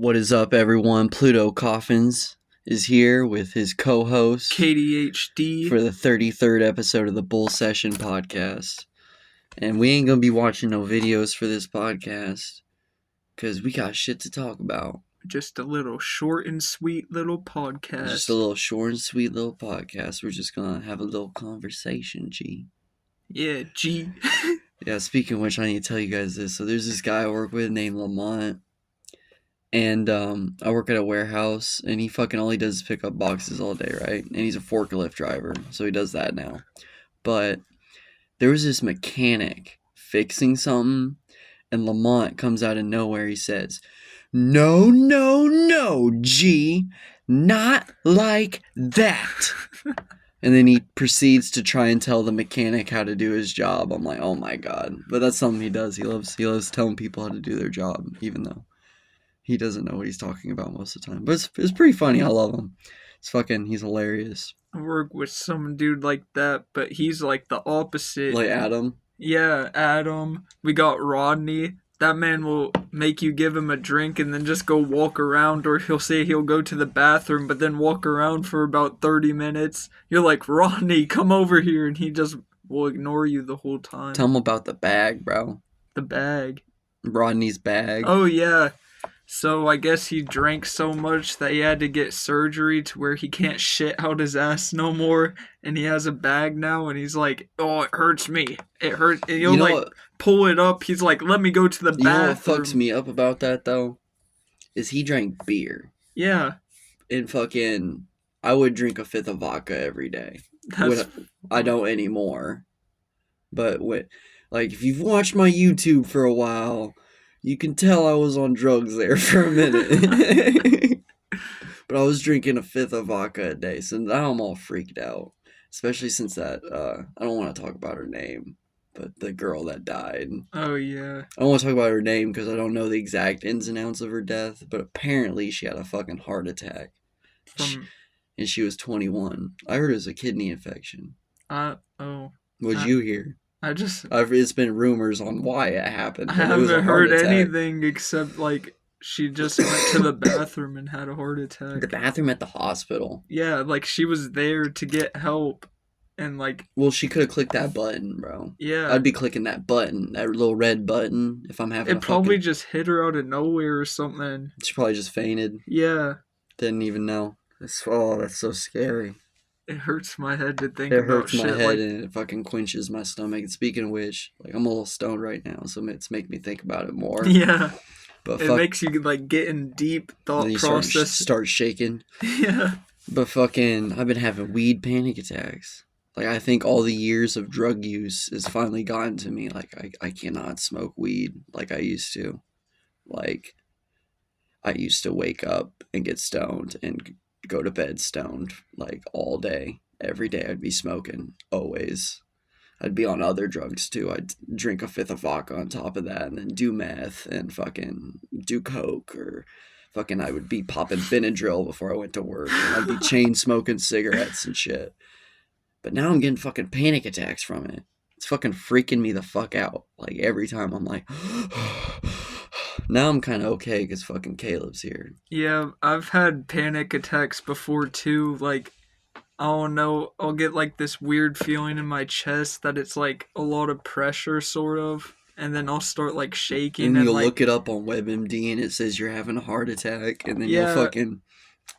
What is up, everyone? PlutoCoffins is here with his co-host ItzKDHD for the 33rd episode of the Bull Session podcast. And we ain't gonna be watching no videos for this podcast because we got shit to talk about. Just a little short and sweet little podcast. Just a little short and sweet little podcast. We're just gonna have a little conversation, G. Yeah, G. Yeah, speaking of which, I need to tell you guys this. So there's this guy I work with named Lamont. And I work at a warehouse, and he all he does is pick up boxes all day, right? And he's a forklift driver, so he does that now. But there was this mechanic fixing something, and Lamont comes out of nowhere. He says, "No, G, not like that." And then he proceeds to try and tell the mechanic how to do his job. I'm like, oh my god. But that's something he does. He loves telling people how to do their job, even though he doesn't know what he's talking about most of the time. But it's pretty funny. I love him. He's hilarious. I work with some dude like that, but he's like the opposite. Like Adam? Yeah, Adam. We got Rodney. That man will make you give him a drink and then just go walk around, or he'll say he'll go to the bathroom, but then walk around for about 30 minutes. You're like, Rodney, come over here, and he just will ignore you the whole time. Tell him about the bag, bro. The bag. Rodney's bag. Oh, yeah. So I guess he drank so much that he had to get surgery to where he can't shit out his ass no more, and he has a bag now, and he's like, oh, it hurts me. It hurts. And you'll pull it up. He's like, let me go to the bathroom. You know what fucks me up about that, though? Is he drank beer. Yeah. And I would drink a fifth of vodka every day. I don't anymore. But if you've watched my YouTube for a while, you can tell I was on drugs there for a minute. But I was drinking a fifth of vodka a day, so now I'm all freaked out. Especially since that, I don't want to talk about her name, but the girl that died. Oh, yeah. I don't want to talk about her name because I don't know the exact ins and outs of her death, but apparently she had a fucking heart attack. And she was 21. I heard it was a kidney infection. What'd you hear? It's been rumors on why it happened. I haven't heard anything except she just went to the bathroom and had a heart attack. The bathroom at the hospital? Yeah, she was there to get help, and well, she could have clicked that button, bro. Yeah. I'd be clicking that button, that little red button, if I'm having It probably just hit her out of nowhere or something. She probably just fainted. Yeah. Didn't even know. That's so scary. It hurts my head to think about shit. It hurts my head and it fucking quenches my stomach. And speaking of which, I'm a little stoned right now, so it's making me think about it more. Yeah. But it makes you get in deep thought process. Start shaking. Yeah. But I've been having weed panic attacks. I think all the years of drug use has finally gotten to me. I cannot smoke weed like I used to. I used to wake up and get stoned and go to bed stoned all day. Every day I'd be smoking, always. I'd be on other drugs too. I'd drink a fifth of vodka on top of that and then do meth and fucking do coke, or I would be popping Benadryl before I went to work, and I'd be chain smoking cigarettes and shit. But now I'm getting fucking panic attacks from it. It's fucking freaking me the fuck out. Every time I'm like, now I'm kind of okay because fucking Caleb's here. Yeah, I've had panic attacks before too. I don't know, I'll get this weird feeling in my chest that it's a lot of pressure, sort of. And then I'll start shaking. And you'll look it up on WebMD and it says you're having a heart attack. And then you'll fucking,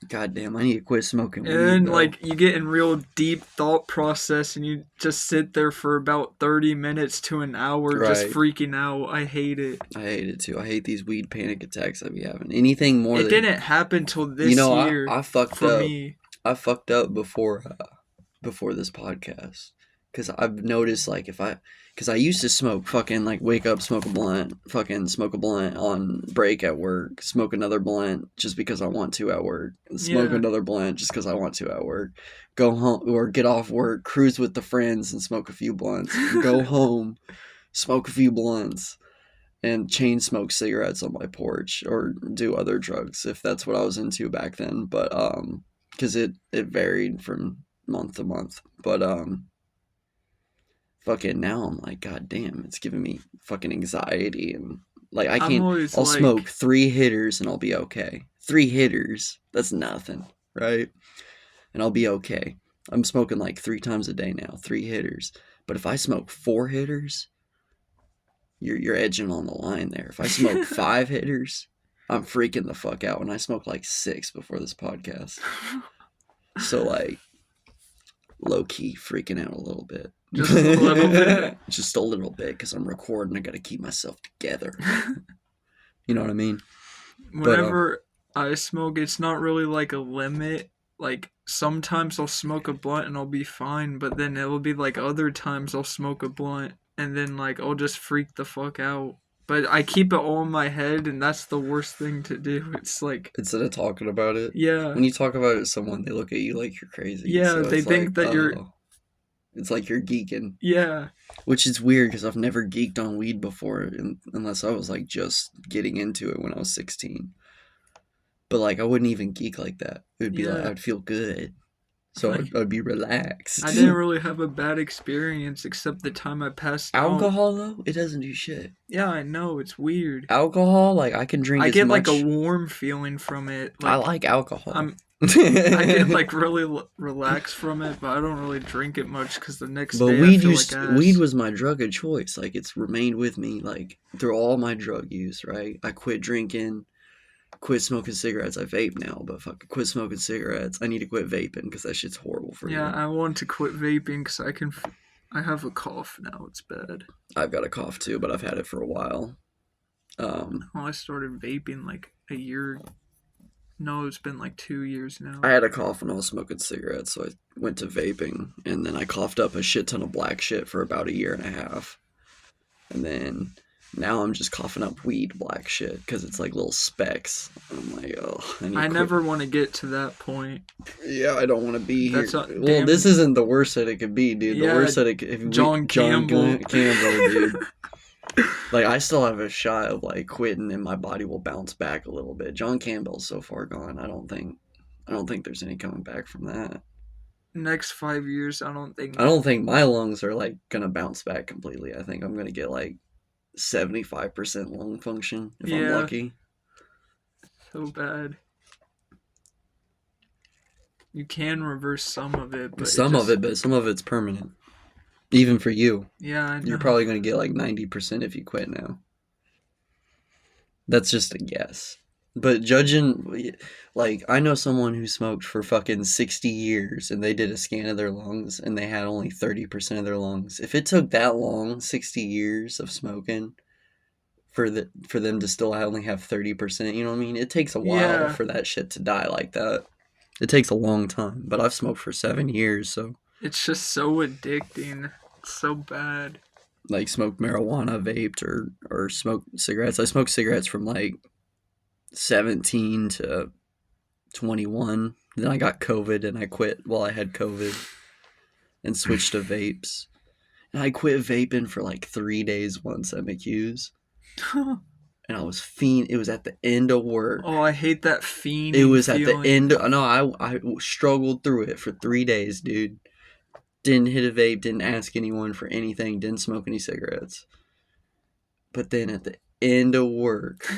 goddamn, I need to quit smoking weed. And then you get in real deep thought process and you just sit there for about 30 minutes to an hour just freaking out. I hate it. I hate it too. I hate these weed panic attacks I be having. Anything more It didn't happen till this year. I fucked up. I fucked up before this podcast. Because I've noticed, because I used to smoke, wake up, smoke a blunt, smoke a blunt on break at work, smoke another blunt just because I want to at work, smoke another blunt just because I want to at work, go home, or get off work, cruise with the friends and smoke a few blunts, go home, smoke a few blunts, and chain smoke cigarettes on my porch, or do other drugs, if that's what I was into back then, but, because it varied from month to month, but, fucking now I'm god damn, it's giving me fucking anxiety and Like, I I'm can't. always I'll smoke like, 3 hitters and I'll be okay. 3 hitters, that's nothing, right? And I'll be okay. I'm smoking like 3 times a day now, 3 hitters. But if I smoke 4 hitters, you're edging on the line there. If I smoke 5 hitters, I'm freaking the fuck out. And I smoked like 6 before this podcast. So, like, low key freaking out a little bit. just a little bit. Just a little bit, because I'm recording. I gotta keep myself together. You know what I mean? Whenever I smoke, it's not really like a limit. Like, sometimes I'll smoke a blunt and I'll be fine, but then it'll be like other times I'll smoke a blunt and then like I'll just freak the fuck out. But I keep it all in my head, and that's the worst thing to do. It's like, Instead of talking about it, yeah, when you talk about it to someone, they look at you like you're crazy. yeah, So they it's think like, that you're, it's like you're geeking, yeah, which is weird because I've never geeked on weed before, unless I was like just getting into it when I was 16. But like, I wouldn't even geek like that. It would be like, yeah. I'd feel good, so Like, I'd be relaxed. I didn't really have a bad experience except the time I passed out. Alcohol though, it doesn't do shit. Yeah, I know, it's weird. Alcohol, like, I can drink I as get much. like a warm feeling from it. I Like, like alcohol. I get like really relaxed from it, but I don't really drink it much because the next But day I feel like ass. weed was my drug of choice. Like, it's remained with me like through all my drug use. Right, I quit drinking, quit smoking cigarettes. I vape now, but fucking quit smoking cigarettes. I need to quit vaping because that shit's horrible for Yeah, you. I want to quit vaping because I have a cough now. It's bad. I've got a cough too, but I've had it for a while. Well, I started vaping like a year. No, it's been like 2 years now. I had a cough when I was smoking cigarettes, so I went to vaping, and then I coughed up a shit ton of black shit for about a year and a half. And then now I'm just coughing up weed black shit because it's like little specks. I'm like, oh, I never want to get to that point. Yeah, I don't want to be here. That's Well, this isn't the worst that it could be, dude. The Yeah, worst that it could John Campbell. Campbell, dude. Like, I still have a shot of like quitting, and my body will bounce back a little bit. John Campbell's so far gone. I don't think there's any coming back from that. Next 5 years, I don't think. I don't think my lungs are like gonna bounce back completely. I think I'm gonna get like 75% lung function if I'm Yeah. lucky. So bad. You can reverse some of it, but Some of it's permanent. Even for you. Yeah, I know. You're probably going to get like 90% if you quit now. That's just a guess. But judging, like, I know someone who smoked for fucking 60 years and they did a scan of their lungs and they had only 30% of their lungs. If it took that long, 60 years of smoking, for them to still only have 30%, you know what I mean? It takes a while Yeah. for that shit to die like that. It takes a long time. But I've smoked for 7 years, so. It's just so addicting. It's so bad. Like, smoked marijuana, vaped, or smoked cigarettes. I smoked cigarettes from like 17 to 21. Then I got COVID and I quit while I had COVID and switched to vapes. And I quit vaping for like 3 days once at McHugh's. And I was It was at the end of work. Oh, I hate that fiend. It was at the end. I struggled through it for 3 days, dude. Didn't hit a vape, didn't ask anyone for anything, didn't smoke any cigarettes. But then at the end of work,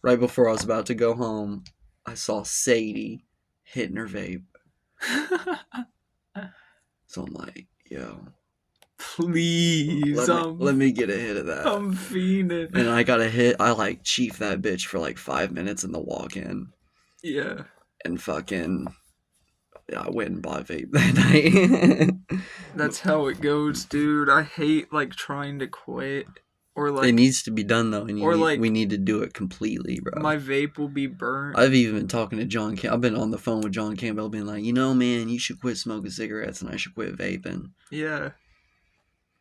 right before I was about to go home, I saw Sadie hitting her vape. So I'm like, yo, Please, let me get a hit of that. I'm fiending. And I got a hit. I like chiefed that bitch for like 5 minutes in the walk-in. Yeah. And fucking, yeah, I went and bought vape that night. That's how it goes, dude. I hate like trying to quit or like it needs to be done though, and like we need to do it completely, bro. my vape will be burnt. I've even been talking to John I've been on the phone with John Campbell being like, man, you should quit smoking cigarettes and I should quit vaping. Yeah.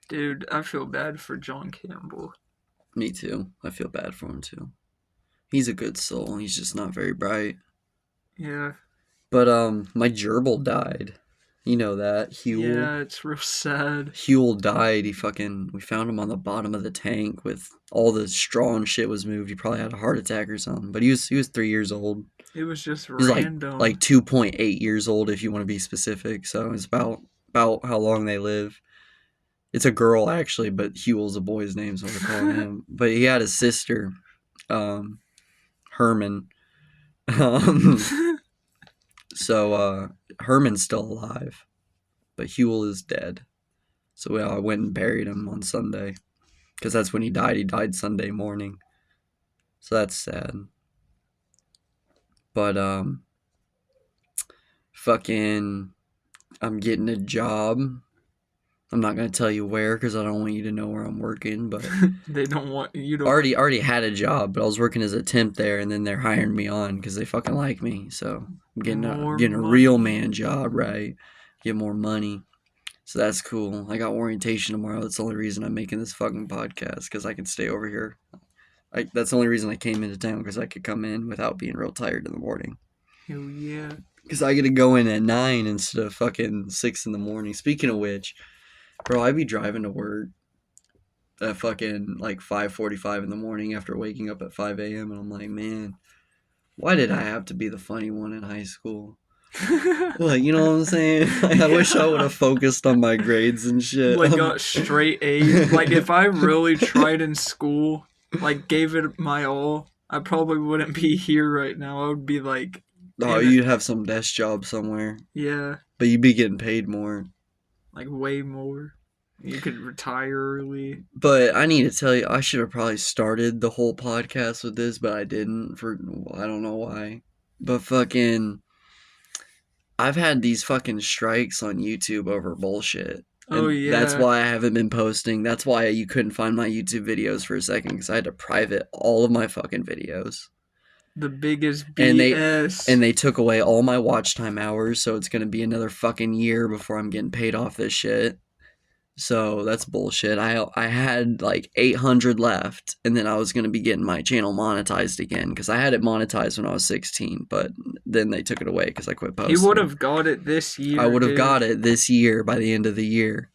Dude, I feel bad for John Campbell. Me too. I feel bad for him too. He's a good soul. He's just not very bright. Yeah. But my gerbil died. You know that, Huel. Yeah, it's real sad. Huel died. We found him on the bottom of the tank with all the straw and shit was moved. He probably had a heart attack or something. But he was 3 years old. It was just He was random. like 2.8 years old if you want to be specific. So it's about how long they live. It's a girl actually, but Huel's a boy's name, so we're calling him. But he had a sister, Herman. Um, so Herman's still alive, but Huel is dead. So I went and buried him on Sunday, because that's when he died. He died Sunday morning. So that's sad. But fucking, I'm getting a job. I'm not gonna tell you where because I don't want you to know where I'm working. But They don't want you to. already had a job, but I was working as a temp there, and then they're hiring me on because they fucking like me. So I'm getting a real man job, right? Get more money. So that's cool. I got orientation tomorrow. That's the only reason I'm making this fucking podcast, because I can stay over here. That's the only reason I came into town, because I could come in without being real tired in the morning. Hell yeah. Because I get to go in at 9 instead of fucking 6 in the morning. Speaking of which, bro, I be driving to work at fucking like 5:45 in the morning after waking up at 5 a.m. And I'm like, man, why did I have to be the funny one in high school? Like, you know what I'm saying? Like, I wish I would have focused on my grades and shit. Like, got straight A's. Like, if I really tried in school, like, gave it my all, I probably wouldn't be here right now. I would be like... Oh, you'd have some desk job somewhere. Yeah. But you'd be getting paid more. Like, way more. You could retire early. But I need to tell you, I should have probably started the whole podcast with this, but I didn't. I don't know why. But fucking... I've had these fucking strikes on YouTube over bullshit. Oh, yeah. That's why I haven't been posting. That's why you couldn't find my YouTube videos for a second, because I had to private all of my fucking videos. The biggest BS. And they took away all my watch time hours, so it's going to be another fucking year before I'm getting paid off this shit. So that's bullshit. I had like 800 left, and then I was going to be getting my channel monetized again, because I had it monetized when I was 16, but then they took it away because I quit posting. He would have got it this year. I would have got it this year by the end of the year.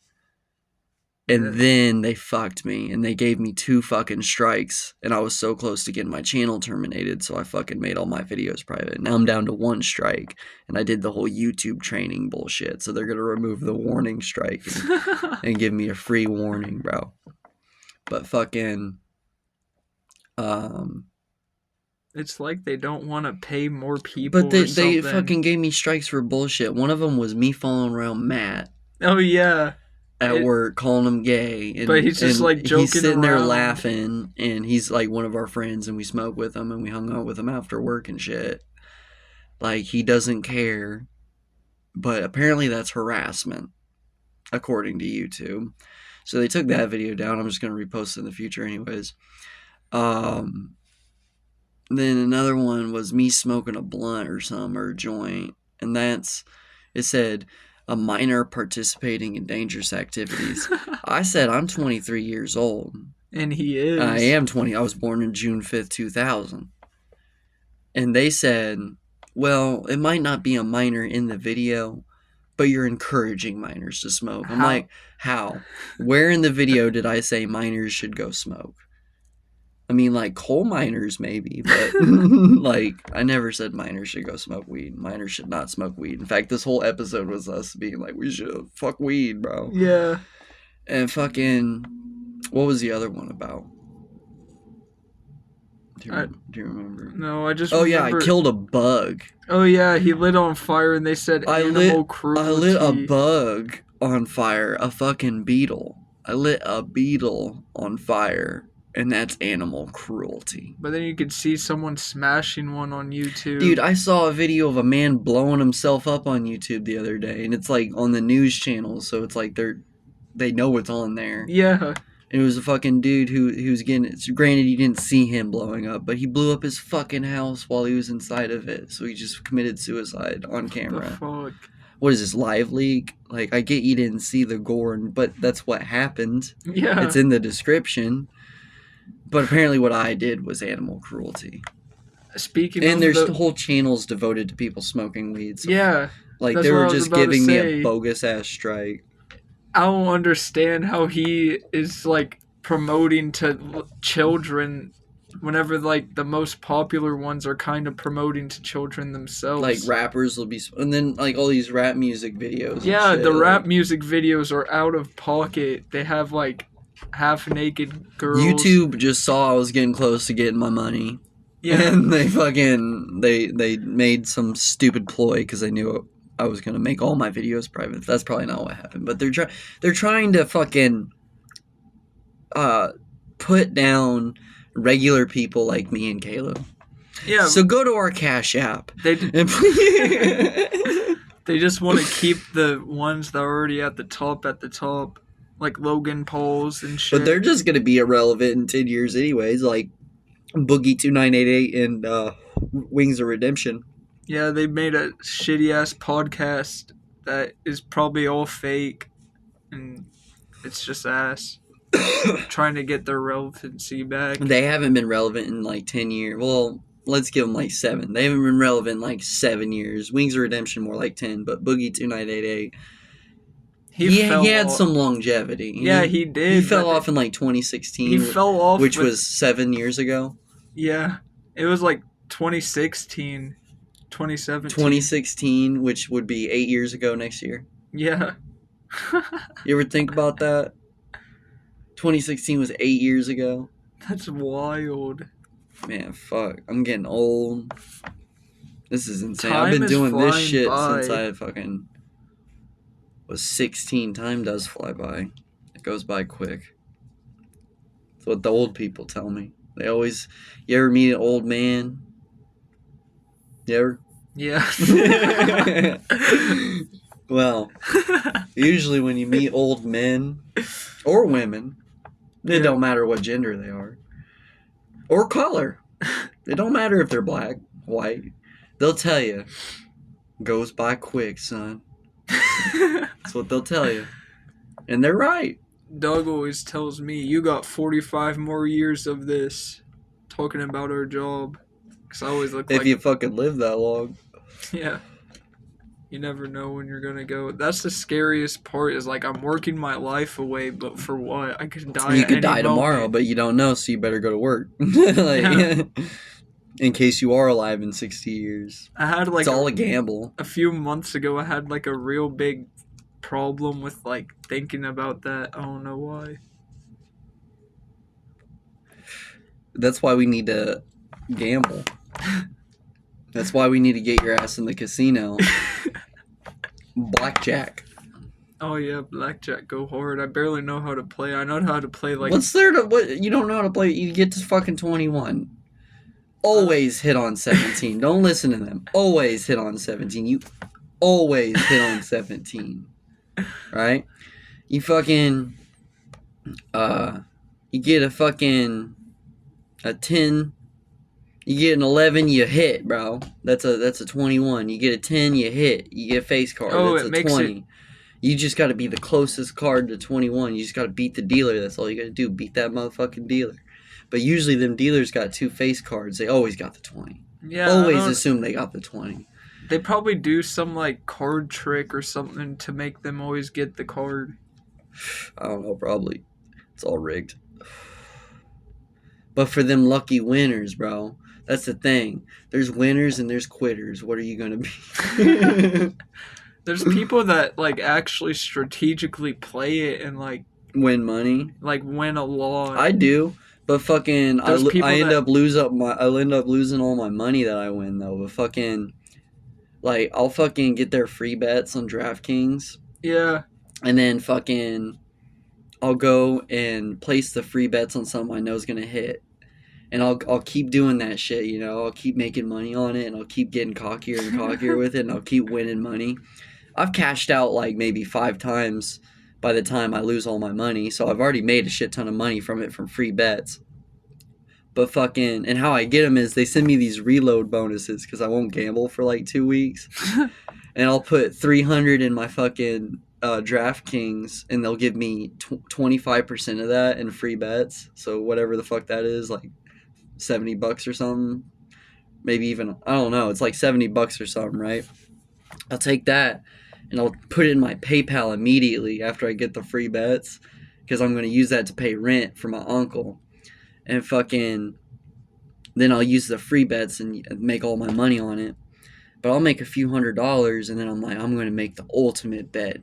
And then they fucked me, and they gave me 2 fucking strikes, and I was so close to getting my channel terminated, so I fucking made all my videos private. Now I'm down to 1 strike, and I did the whole YouTube training bullshit, so they're gonna remove the warning strike and give me a free warning, bro. But fucking... It's like they don't want to pay more people. But they fucking gave me strikes for bullshit. One of them was me following around Matt. Oh, yeah. At work, calling him gay, and but he's just like joking. He's sitting around. there laughing, and he's like one of our friends, and we smoke with him, and we hung out with him after work and shit. Like, he doesn't care, but apparently that's harassment, according to YouTube. So they took that video down. I'm just gonna repost it in the future, anyways. Then another one was me smoking a blunt or something, or a joint, and it said, a minor participating in dangerous activities. I said I'm 23 years old. And he is. I am 20. I was born on June 5th, 2000. And they said, well, it might not be a minor in the video, but you're encouraging minors to smoke. I'm like, how? Where in the video did I say minors should go smoke? I mean, like, coal miners maybe, but, like, I never said minors should go smoke weed. Minors should not smoke weed. In fact, this whole episode was us being like, we should fuck weed, bro. Yeah. And fucking, what was the other one about? Do you remember? No, I just remember. Yeah, I killed a bug. Oh, yeah, he lit on fire, and they said animal cruelty. I lit a bug on fire, a fucking beetle. I lit a beetle on fire. And that's animal cruelty. But then you could see someone smashing one on YouTube. Dude, I saw a video of a man blowing himself up on YouTube the other day. And it's like on the news channel. So it's like they know it's on there. Yeah. And it was a fucking dude who was getting... Granted, you didn't see him blowing up. But he blew up his fucking house while he was inside of it. So he just committed suicide on camera. What the fuck? What is this, live leak? Like, I get you didn't see the gore. But that's what happened. Yeah. It's in the description. But apparently what I did was animal cruelty. And there's whole channels devoted to people smoking weed. So yeah. Like, they were just giving me a bogus-ass strike. I don't understand how he is, like, promoting to children whenever, like, the most popular ones are kind of promoting to children themselves. Like, rappers will be... And then, like, all these rap music videos. Yeah, the rap music videos are out of pocket. They have, like... half naked girls. YouTube just saw I was getting close to getting my money. Yeah. And they made some stupid ploy because they knew I was gonna make all my videos private. That's probably not what happened. But they're trying to fucking put down regular people like me and Caleb. Yeah. So go to our Cash App. They just want to keep the ones that are already at the top, like Logan Pauls and shit. But they're just gonna be irrelevant in 10 years anyways, like Boogie 2988 and Wings of Redemption. Yeah, they made a shitty ass podcast that is probably all fake, and it's just ass. Trying to get their relevancy back. They haven't been relevant in like 10 years. Well, let's give them like 7. They haven't been relevant in like 7 years. Wings of Redemption more like 10, but Boogie 2988. He had some longevity. Yeah, he did. He fell off in like 2016. He fell off, which was 7 years ago. Yeah, it was like 2016, 2017. 2016, which would be 8 years ago next year. Yeah. You ever think about that? 2016 was 8 years ago. That's wild. Man, fuck. I'm getting old. This is insane. Time I've been doing this flying shit by. since I fucking was 16. Time does fly by. It goes by quick. That's what the old people tell me. They always... You ever meet an old man? You ever? Yeah. Well, usually when you meet old men or women, it don't matter what gender they are. Or color. It don't matter if they're black, white. They'll tell you, goes by quick, son. That's what they'll tell you. And they're right. Doug always tells me, you got 45 more years of this, talking about our job. Because I always look like... If you fucking live that long. Yeah. You never know when you're gonna go. That's the scariest part, is like, I'm working my life away, but for what? I could die. You could die tomorrow, but you don't know, so you better go to work. Like, in case you are alive in 60 years. I had like it's all a gamble. A few months ago, I had like a real big problem with like thinking about that. I don't know why. That's why we need to gamble. That's why we need to get your ass in the casino. Blackjack. Oh yeah, blackjack, go hard. I barely know how to play. I know how to play like... What's there to... What, you don't know how to play... You get to fucking 21. Always hit on 17. Don't listen to them. Always hit on 17. You always hit on 17. Right? You fucking... You get a fucking... A 10... You get an 11, you hit, bro. That's a 21. You get a 10, you hit. You get a face card. Oh, that's it a makes 20. it... You just got to be the closest card to 21. You just got to beat the dealer. That's all you got to do. Beat that motherfucking dealer. But usually them dealers got 2 face cards. They always got the 20. Yeah, always assume they got the 20. They probably do some like card trick or something to make them always get the card. I don't know, probably. It's all rigged. But for them lucky winners, bro, that's the thing. There's winners and there's quitters. What are you going to be? There's people that like actually strategically play it and like win money. Like win a lot. I do. But fucking, I end up losing all my money that I win though. But fucking, like, I'll fucking get their free bets on DraftKings. Yeah. And then fucking, I'll go and place the free bets on something I know is gonna hit. And I'll keep doing that shit, you know. I'll keep making money on it, and I'll keep getting cockier and cockier with it, and I'll keep winning money. I've cashed out like maybe 5 times by the time I lose all my money, so I've already made a shit ton of money from it from free bets. But fucking, and how I get them is they send me these reload bonuses because I won't gamble for like 2 weeks. And I'll put 300 in my fucking DraftKings, and they'll give me 25% of that in free bets. So whatever the fuck that is, like $70 or something. Maybe even, I don't know, it's like $70 or something, right? I'll take that and I'll put it in my PayPal immediately after I get the free bets, because I'm going to use that to pay rent for my uncle. And fucking, then I'll use the free bets and make all my money on it. but I'll make a few $100s, and then I'm like, I'm gonna make the ultimate bet,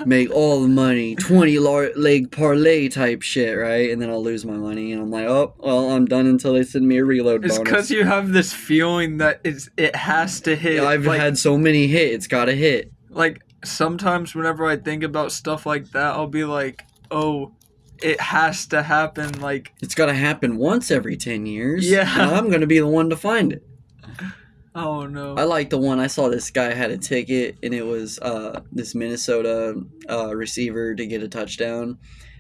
make all the money, 20 leg parlay type shit, right? And then I'll lose my money, and I'm like, oh well, I'm done until they send me a reload It's bonus. because you have this feeling that it has to hit. I've had so many hit, it's gotta hit. Like, sometimes whenever I think about stuff like that, I'll be like, oh, it has to happen. Like, it's gotta happen once every 10 years. Yeah. And I'm gonna be the one to find it. Oh no. I like the one I saw. This guy had a ticket, and it was this Minnesota receiver to get a touchdown.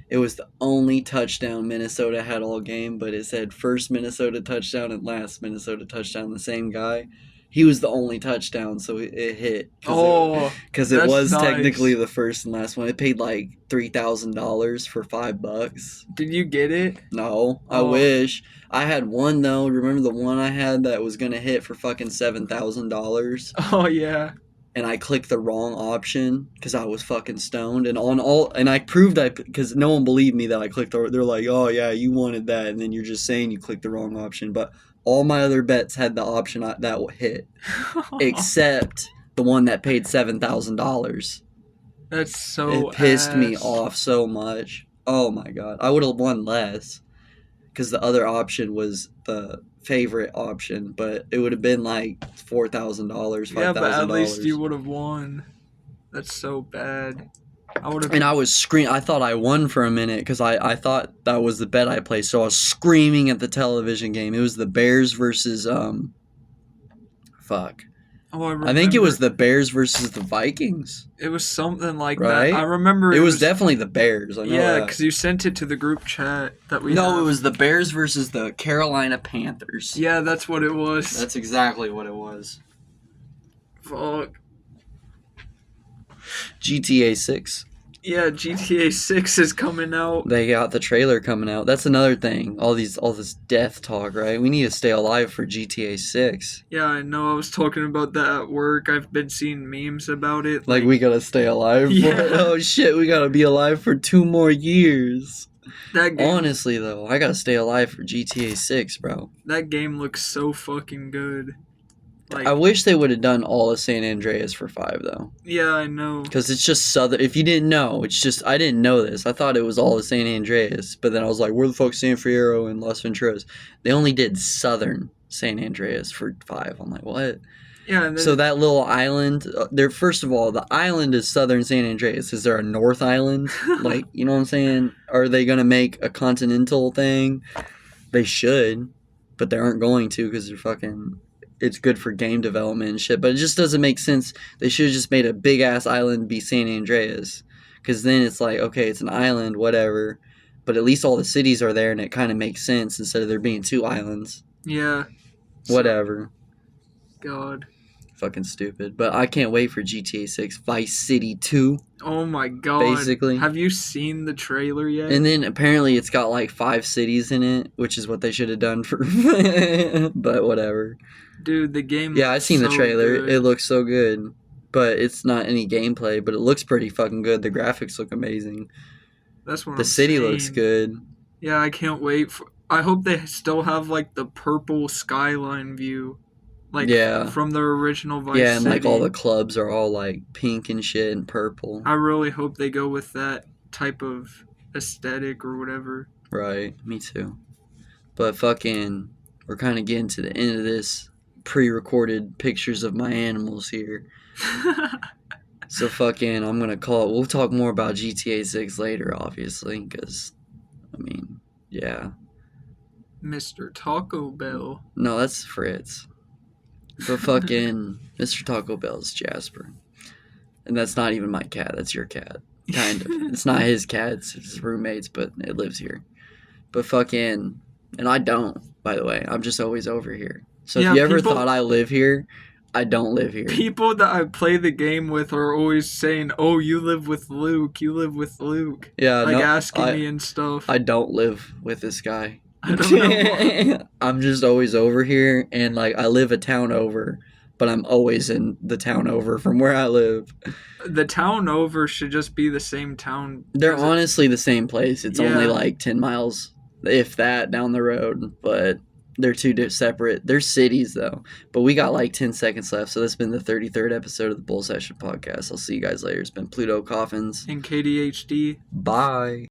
It was the only touchdown Minnesota had all game, but it said first Minnesota touchdown and last Minnesota touchdown. The same guy. He was the only touchdown, so it hit. Because it was nice. Technically the first and last one. It paid like $3,000 for $5. Did you get it? No, I wish. I had one though. Remember the one I had that was gonna hit for fucking $7,000? Oh yeah. And I clicked the wrong option because I was fucking stoned. And I proved because no one believed me that I clicked. They're like, oh yeah, you wanted that, and then you're just saying you clicked the wrong option. But all my other bets had the option that will hit, except the one that paid $7,000. That's so. It pissed me off so much. Oh my god, I would have won less because the other option was the favorite option, but it would have been like $4,000, $5,000. Yeah, but at least you would have won. That's so bad. I was screaming. I thought I won for a minute because I thought that was the bet I placed. So I was screaming at the television game. It was the Bears versus fuck. Oh, I think it was the Bears versus the Vikings. It was something like right? that. I remember it was definitely the Bears. I know yeah, because you sent it to the group chat that we. No, it was the Bears versus the Carolina Panthers. Yeah, that's what it was. That's exactly what it was. Fuck. GTA 6. Yeah, GTA 6 is coming out. They got the trailer coming out. That's another thing. All this death talk, right? We need to stay alive for GTA 6. Yeah, I know. I was talking about that at work. I've been seeing memes about it. Like we gotta stay alive for it. Oh shit, we gotta be alive for 2 more years. That game, honestly though, I gotta stay alive for GTA 6, bro. That game looks so fucking good. Like, I wish they would have done all of San Andreas for 5 though. Yeah, I know. Because it's just southern. If you didn't know, it's just I didn't know this. I thought it was all of San Andreas, but then I was like, where the fuck's San Fierro and Las Venturas? They only did southern San Andreas for 5. I'm like, what? Yeah. And then, so that little island, there. First of all, the island is southern San Andreas. Is there a North Island? Like, you know what I'm saying? Are they gonna make a continental thing? They should, but they aren't going to because they're fucking. It's good for game development and shit, but it just doesn't make sense. They should have just made a big ass island be San Andreas, because then it's like, okay, it's an island, whatever, but at least all the cities are there and it kind of makes sense instead of there being 2 islands. Yeah. Whatever. God. Fucking stupid. But I can't wait for GTA 6 Vice City 2. Oh my god. Basically. Have you seen the trailer yet? And then apparently it's got like 5 cities in it, which is what they should have done for. But whatever. Dude, the game. Yeah, I've seen the trailer. Good. It looks so good, but it's not any gameplay. But it looks pretty fucking good. The graphics look amazing. That's what the city looks good. Yeah, I can't wait. I hope they still have like the purple skyline view, like from the original Vice Yeah, and City. like all the clubs are all like pink and shit and purple. I really hope they go with that type of aesthetic or whatever. Right, me too. But fucking, we're kind of getting to the end of this pre-recorded pictures of my animals here. So fucking, I'm gonna call it. We'll talk more about GTA 6 later, obviously, because, I mean, yeah. Mr. Taco Bell. No, that's Fritz. But fucking, Mr. Taco Bell's Jasper. And that's not even my cat, that's your cat. Kind of. It's not his cat, it's his roommate's, but it lives here. But fucking, and I don't, by the way. I'm just always over here. So if you ever thought I live here, I don't live here. People that I play the game with are always saying, oh, you live with Luke, you live with Luke. Yeah, like asking me and stuff. I don't live with this guy. I don't know. I'm just always over here, and like I live a town over, but I'm always in the town over from where I live. The town over should just be the same town. They're honestly the same place. It's only like 10 miles, if that, down the road, but They're two separate. They're cities though, but we got like 10 seconds left. So that's been the 33rd episode of the Bull Session podcast. I'll see you guys later. It's been PlutoCoffins and KDHD. Bye.